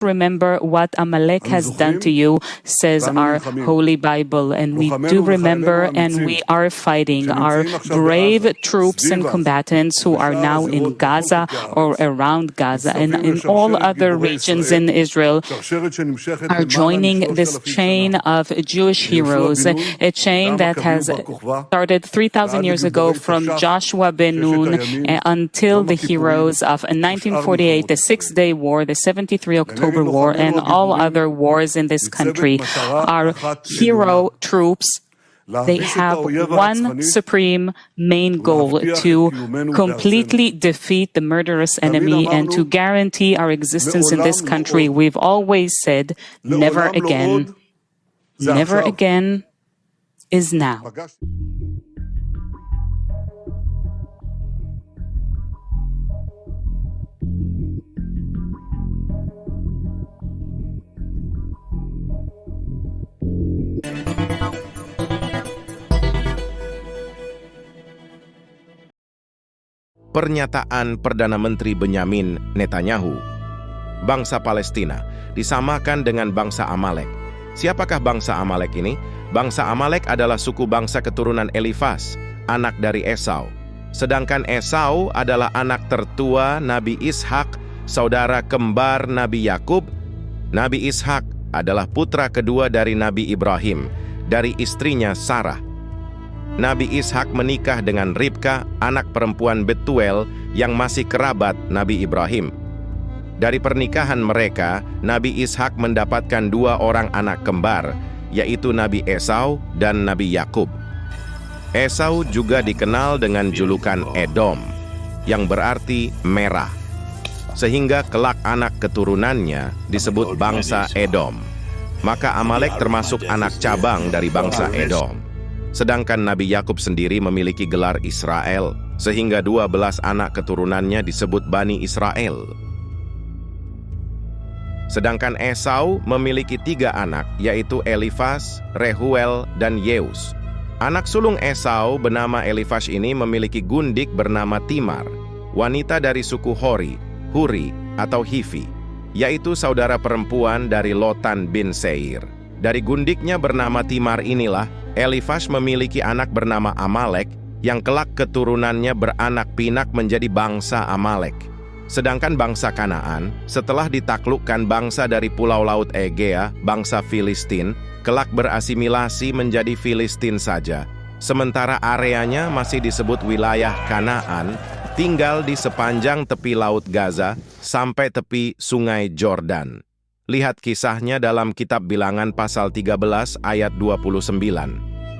remember what Amalek has done to you, says our Holy Bible, and we do remember, and we are fighting our brave troops and combatants who are now in Gaza or around Gaza and in all other regions in Israel are joining this chain of Jewish heroes, a chain that has started 3,000 years ago from Joshua ben Nun until the heroes of 1948, the Six-Day War, the 73 October War, and all other wars in this country. Our hero troops, they have one supreme main goal: to completely defeat the murderous enemy and to guarantee our existence in this country. We've always said, never again. Never again is now. Pernyataan Perdana Menteri Benyamin Netanyahu. Bangsa Palestina disamakan dengan bangsa Amalek. Siapakah bangsa Amalek ini? Bangsa Amalek adalah suku bangsa keturunan Elifas, anak dari Esau. Sedangkan Esau adalah anak tertua Nabi Ishak, saudara kembar Nabi Yakub. Nabi Ishak adalah putra kedua dari Nabi Ibrahim, dari istrinya Sarah. Nabi Ishak menikah dengan Ribka, anak perempuan Betuel yang masih kerabat Nabi Ibrahim. Dari pernikahan mereka, Nabi Ishak mendapatkan 2 orang anak kembar, yaitu Nabi Esau dan Nabi Yakub. Esau juga dikenal dengan julukan Edom, yang berarti merah, sehingga kelak anak keturunannya disebut bangsa Edom. Maka Amalek termasuk anak cabang dari bangsa Edom. Sedangkan Nabi Yakub sendiri memiliki gelar Israel, sehingga 12 anak keturunannya disebut Bani Israel. Sedangkan Esau memiliki 3 anak, yaitu Elifas, Rehuel, dan Yeus. Anak sulung Esau bernama Elifas ini memiliki gundik bernama Timar, wanita dari suku Huri atau Hivi, yaitu saudara perempuan dari Lotan bin Seir. Dari gundiknya bernama Timar inilah, Elifas memiliki anak bernama Amalek, yang kelak keturunannya beranak pinak menjadi bangsa Amalek. Sedangkan bangsa Kanaan, setelah ditaklukkan bangsa dari Pulau Laut Egea, bangsa Filistin, kelak berasimilasi menjadi Filistin saja. Sementara areanya masih disebut wilayah Kanaan, tinggal di sepanjang tepi Laut Gaza sampai tepi Sungai Jordan. Lihat kisahnya dalam kitab Bilangan pasal 13 ayat 29.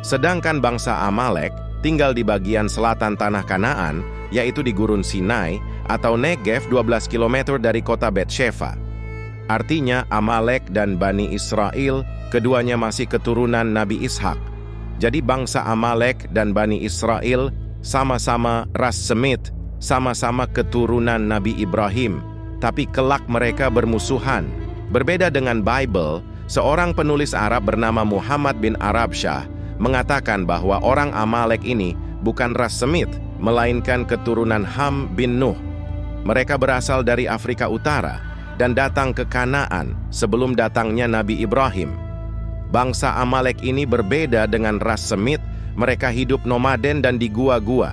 Sedangkan bangsa Amalek tinggal di bagian selatan tanah Kanaan, yaitu di Gurun Sinai atau Negev 12 km dari kota Bet-Shefa. Artinya Amalek dan Bani Israel, keduanya masih keturunan Nabi Ishak. Jadi bangsa Amalek dan Bani Israel sama-sama ras Semit, sama-sama keturunan Nabi Ibrahim, tapi kelak mereka bermusuhan. Berbeda dengan Bible, seorang penulis Arab bernama Muhammad bin Arabsyah mengatakan bahwa orang Amalek ini bukan ras Semit, melainkan keturunan Ham bin Nuh. Mereka berasal dari Afrika Utara dan datang ke Kanaan sebelum datangnya Nabi Ibrahim. Bangsa Amalek ini berbeda dengan ras Semit, mereka hidup nomaden dan di gua-gua.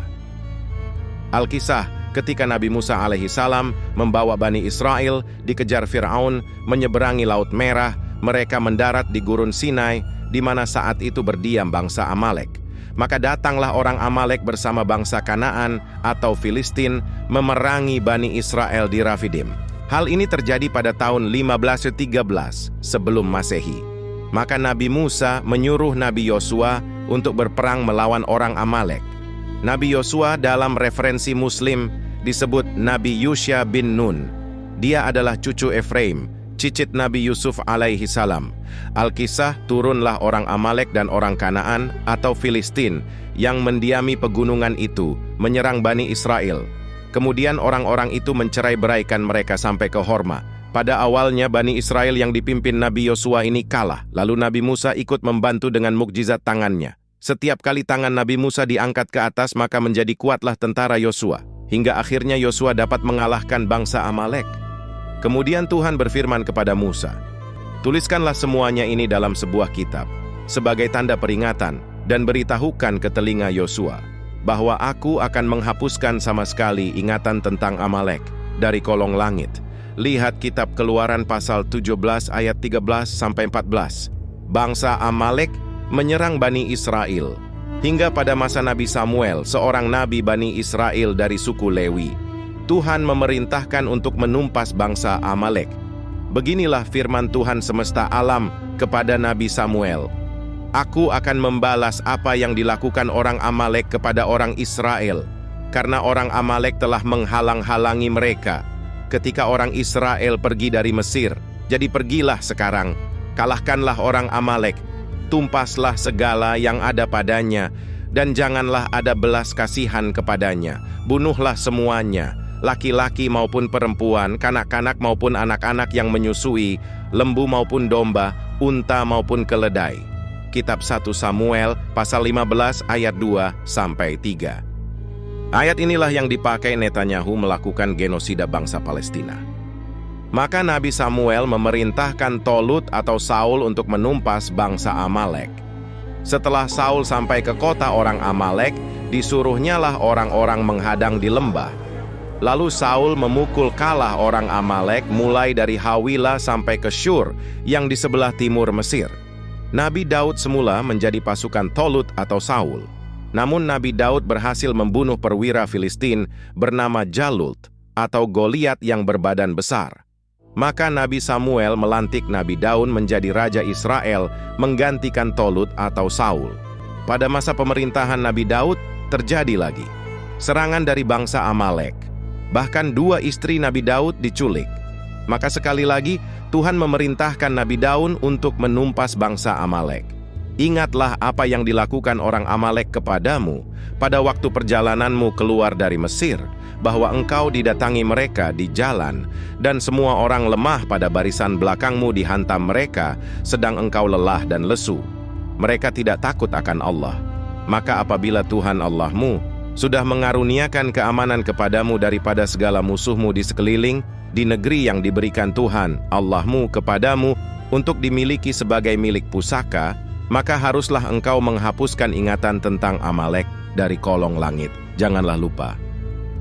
Alkisah, ketika Nabi Musa alaihissalam membawa Bani Israel dikejar Fir'aun menyeberangi Laut Merah, mereka mendarat di Gurun Sinai, di mana saat itu berdiam bangsa Amalek. Maka datanglah orang Amalek bersama bangsa Kanaan atau Filistin memerangi Bani Israel di Rafidim. Hal ini terjadi pada tahun 1513 sebelum Masehi. Maka Nabi Musa menyuruh Nabi Yosua untuk berperang melawan orang Amalek. Nabi Yosua dalam referensi Muslim disebut Nabi Yusha bin Nun. Dia adalah cucu Efraim, cicit Nabi Yusuf alaihi salam. Alkisah, turunlah orang Amalek dan orang Kanaan atau Filistin yang mendiami pegunungan itu, menyerang Bani Israel. Kemudian orang-orang itu mencerai-beraikan mereka sampai ke Horma. Pada awalnya Bani Israel yang dipimpin Nabi Yosua ini kalah, lalu Nabi Musa ikut membantu dengan mukjizat tangannya. Setiap kali tangan Nabi Musa diangkat ke atas, maka menjadi kuatlah tentara Yosua. Hingga akhirnya Yosua dapat mengalahkan bangsa Amalek. Kemudian Tuhan berfirman kepada Musa, "Tuliskanlah semuanya ini dalam sebuah kitab, sebagai tanda peringatan, dan beritahukan ke telinga Yosua, bahwa aku akan menghapuskan sama sekali ingatan tentang Amalek dari kolong langit." Lihat kitab Keluaran pasal 17 ayat 13-14. Bangsa Amalek menyerang Bani Israel, hingga pada masa Nabi Samuel, seorang nabi Bani Israel dari suku Lewi. Tuhan memerintahkan untuk menumpas bangsa Amalek. Beginilah firman Tuhan semesta alam kepada Nabi Samuel, "Aku akan membalas apa yang dilakukan orang Amalek kepada orang Israel, karena orang Amalek telah menghalang-halangi mereka ketika orang Israel pergi dari Mesir. Jadi pergilah sekarang, kalahkanlah orang Amalek, tumpaslah segala yang ada padanya, dan janganlah ada belas kasihan kepadanya. Bunuhlah semuanya, laki-laki maupun perempuan, kanak-kanak maupun anak-anak yang menyusui, lembu maupun domba, unta maupun keledai." Kitab 1 Samuel pasal 15 ayat 2-3. Ayat inilah yang dipakai Netanyahu melakukan genosida bangsa Palestina. Maka Nabi Samuel memerintahkan Tolut atau Saul untuk menumpas bangsa Amalek. Setelah Saul sampai ke kota orang Amalek, disuruhnyalah orang-orang menghadang di lembah. Lalu Saul memukul kalah orang Amalek mulai dari Hawila sampai ke Syur yang di sebelah timur Mesir. Nabi Daud semula menjadi pasukan Tolut atau Saul. Namun Nabi Daud berhasil membunuh perwira Filistin bernama Jalut atau Goliat yang berbadan besar. Maka Nabi Samuel melantik Nabi Daud menjadi Raja Israel menggantikan Tolut atau Saul. Pada masa pemerintahan Nabi Daud terjadi lagi serangan dari bangsa Amalek. Bahkan 2 istri Nabi Daud diculik. Maka sekali lagi Tuhan memerintahkan Nabi Daud untuk menumpas bangsa Amalek. Ingatlah apa yang dilakukan orang Amalek kepadamu pada waktu perjalananmu keluar dari Mesir, bahwa engkau didatangi mereka di jalan, dan semua orang lemah pada barisan belakangmu dihantam mereka, sedang engkau lelah dan lesu. Mereka tidak takut akan Allah. Maka apabila Tuhan Allahmu sudah mengaruniakan keamanan kepadamu daripada segala musuhmu di sekeliling, di negeri yang diberikan Tuhan Allahmu kepadamu untuk dimiliki sebagai milik pusaka, maka haruslah engkau menghapuskan ingatan tentang Amalek dari kolong langit. Janganlah lupa.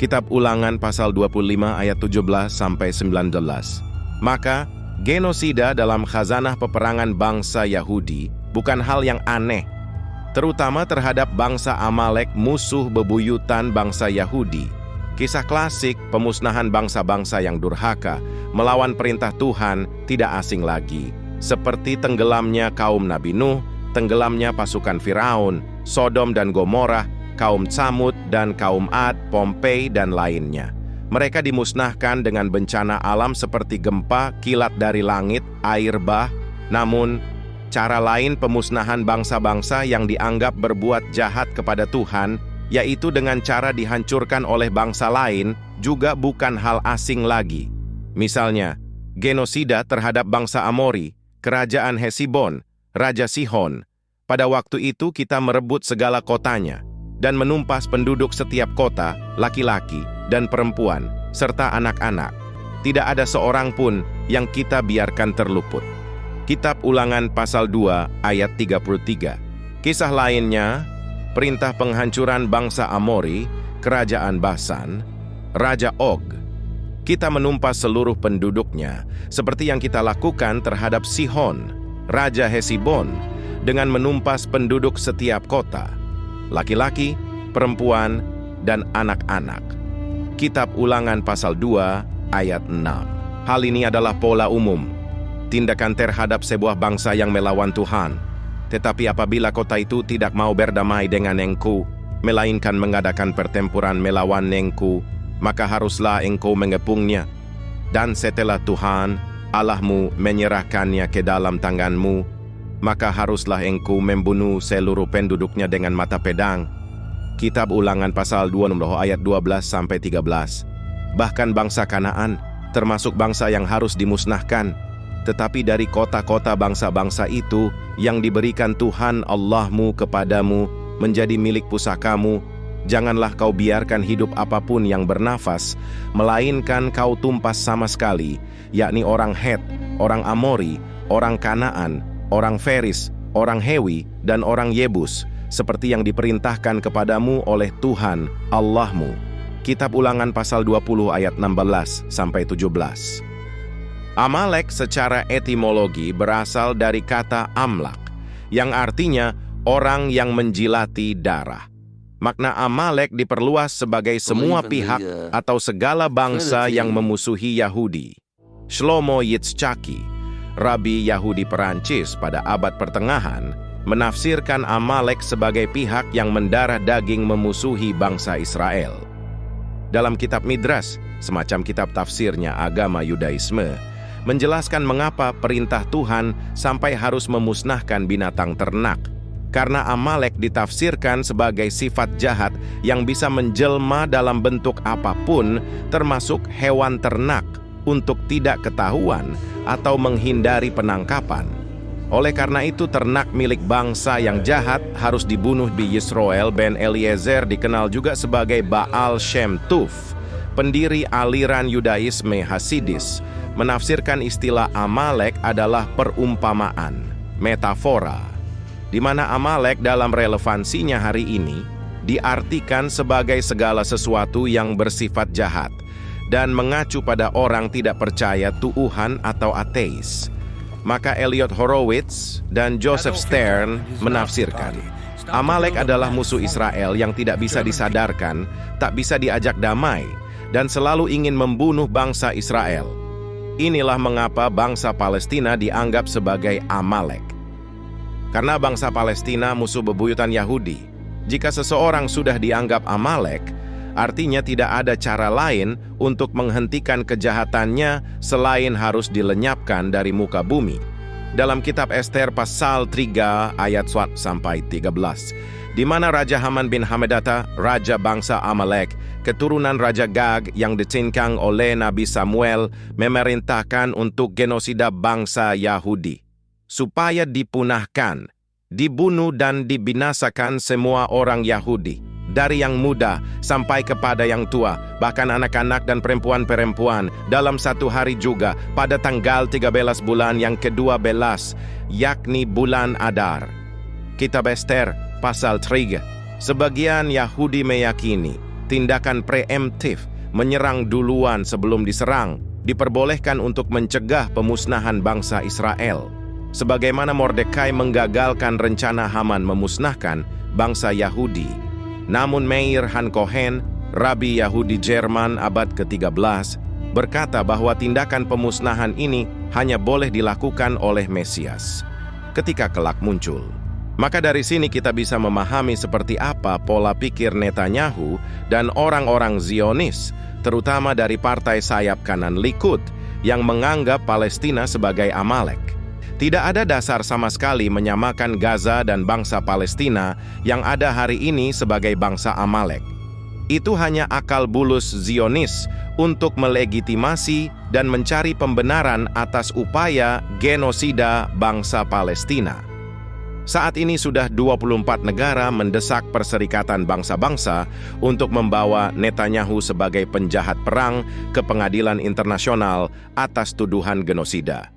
Kitab Ulangan pasal 25 ayat 17-19. Maka, genosida dalam khazanah peperangan bangsa Yahudi bukan hal yang aneh, terutama terhadap bangsa Amalek, musuh bebuyutan bangsa Yahudi. Kisah klasik pemusnahan bangsa-bangsa yang durhaka melawan perintah Tuhan tidak asing lagi, seperti tenggelamnya kaum Nabi Nuh, tenggelamnya pasukan Firaun, Sodom dan Gomorrah, kaum Tsamud dan kaum Ad, Pompei dan lainnya. Mereka dimusnahkan dengan bencana alam seperti gempa, kilat dari langit, air bah. Namun, cara lain pemusnahan bangsa-bangsa yang dianggap berbuat jahat kepada Tuhan, yaitu dengan cara dihancurkan oleh bangsa lain, juga bukan hal asing lagi. Misalnya, genosida terhadap bangsa Amori, kerajaan Hesibon, Raja Sihon. Pada waktu itu kita merebut segala kotanya dan menumpas penduduk setiap kota, laki-laki dan perempuan, serta anak-anak. Tidak ada seorang pun yang kita biarkan terluput. Kitab Ulangan pasal 2 ayat 33. Kisah lainnya, perintah penghancuran bangsa Amori, kerajaan Basan, Raja Og. Kita menumpas seluruh penduduknya, seperti yang kita lakukan terhadap Sihon, Raja Hesibon, dengan menumpas penduduk setiap kota, laki-laki, perempuan, dan anak-anak. Kitab Ulangan pasal 2 ayat 6. Hal ini adalah pola umum, tindakan terhadap sebuah bangsa yang melawan Tuhan. Tetapi apabila kota itu tidak mau berdamai dengan engkau, melainkan mengadakan pertempuran melawan engkau, maka haruslah engkau mengepungnya. Dan setelah Tuhan Allahmu menyerahkannya ke dalam tanganmu, maka haruslah engkau membunuh seluruh penduduknya dengan mata pedang. Kitab Ulangan pasal 20 ayat 12-13. Bahkan bangsa Kanaan, termasuk bangsa yang harus dimusnahkan, tetapi dari kota-kota bangsa-bangsa itu yang diberikan Tuhan Allahmu kepadamu menjadi milik pusakamu, Janganlah kau biarkan hidup apapun yang bernafas, melainkan kau tumpas sama sekali, yakni orang Het, orang Amori, orang Kanaan, orang Feris, orang Hewi, dan orang Yebus, seperti yang diperintahkan kepadamu oleh Tuhan, Allahmu. Kitab Ulangan pasal 20 ayat 16-17. Amalek secara etimologi berasal dari kata amlak, yang artinya orang yang menjilati darah. Makna Amalek diperluas sebagai semua pihak atau segala bangsa yang memusuhi Yahudi. Shlomo Yitzchaki, Rabi Yahudi Perancis pada abad pertengahan, menafsirkan Amalek sebagai pihak yang mendarah daging memusuhi bangsa Israel. Dalam kitab Midrash, semacam kitab tafsirnya agama Yudaisme, menjelaskan mengapa perintah Tuhan sampai harus memusnahkan binatang ternak. Karena Amalek ditafsirkan sebagai sifat jahat yang bisa menjelma dalam bentuk apapun, termasuk hewan ternak, untuk tidak ketahuan atau menghindari penangkapan. Oleh karena itu, ternak milik bangsa yang jahat harus dibunuh. Bi Yisroel ben Eliezer dikenal juga sebagai Baal Shem Tov, pendiri aliran Yudaisme Hasidis, menafsirkan istilah Amalek adalah perumpamaan, metafora, di mana Amalek dalam relevansinya hari ini diartikan sebagai segala sesuatu yang bersifat jahat dan mengacu pada orang tidak percaya Tuhan atau ateis. Maka Elliot Horowitz dan Joseph Stern menafsirkan, Amalek adalah musuh Israel yang tidak bisa disadarkan, tak bisa diajak damai, dan selalu ingin membunuh bangsa Israel. Inilah mengapa bangsa Palestina dianggap sebagai Amalek. Karena bangsa Palestina musuh bebuyutan Yahudi, jika seseorang sudah dianggap Amalek, artinya tidak ada cara lain untuk menghentikan kejahatannya selain harus dilenyapkan dari muka bumi. Dalam kitab Ester pasal 3 ayat 1-13, di mana Raja Haman bin Hamedata, raja bangsa Amalek, keturunan Raja Gag yang dicincang oleh Nabi Samuel, memerintahkan untuk genosida bangsa Yahudi, supaya dipunahkan, dibunuh dan dibinasakan semua orang Yahudi, dari yang muda sampai kepada yang tua, bahkan anak-anak dan perempuan-perempuan, dalam satu hari juga, pada tanggal 13 bulan yang ke-12, yakni bulan Adar. Kitab Ester pasal 3. Sebagian Yahudi meyakini tindakan preemptif, menyerang duluan sebelum diserang, diperbolehkan untuk mencegah pemusnahan bangsa Israel, sebagaimana Mordekai menggagalkan rencana Haman memusnahkan bangsa Yahudi. Namun Meir Han-Kohen, Rabi Yahudi Jerman abad ke-13, berkata bahwa tindakan pemusnahan ini hanya boleh dilakukan oleh Mesias ketika kelak muncul. Maka dari sini kita bisa memahami seperti apa pola pikir Netanyahu dan orang-orang Zionis, terutama dari partai sayap kanan Likud, yang menganggap Palestina sebagai Amalek. Tidak ada dasar sama sekali menyamakan Gaza dan bangsa Palestina yang ada hari ini sebagai bangsa Amalek. Itu hanya akal bulus Zionis untuk melegitimasi dan mencari pembenaran atas upaya genosida bangsa Palestina. Saat ini sudah 24 negara mendesak Perserikatan Bangsa-Bangsa untuk membawa Netanyahu sebagai penjahat perang ke pengadilan internasional atas tuduhan genosida.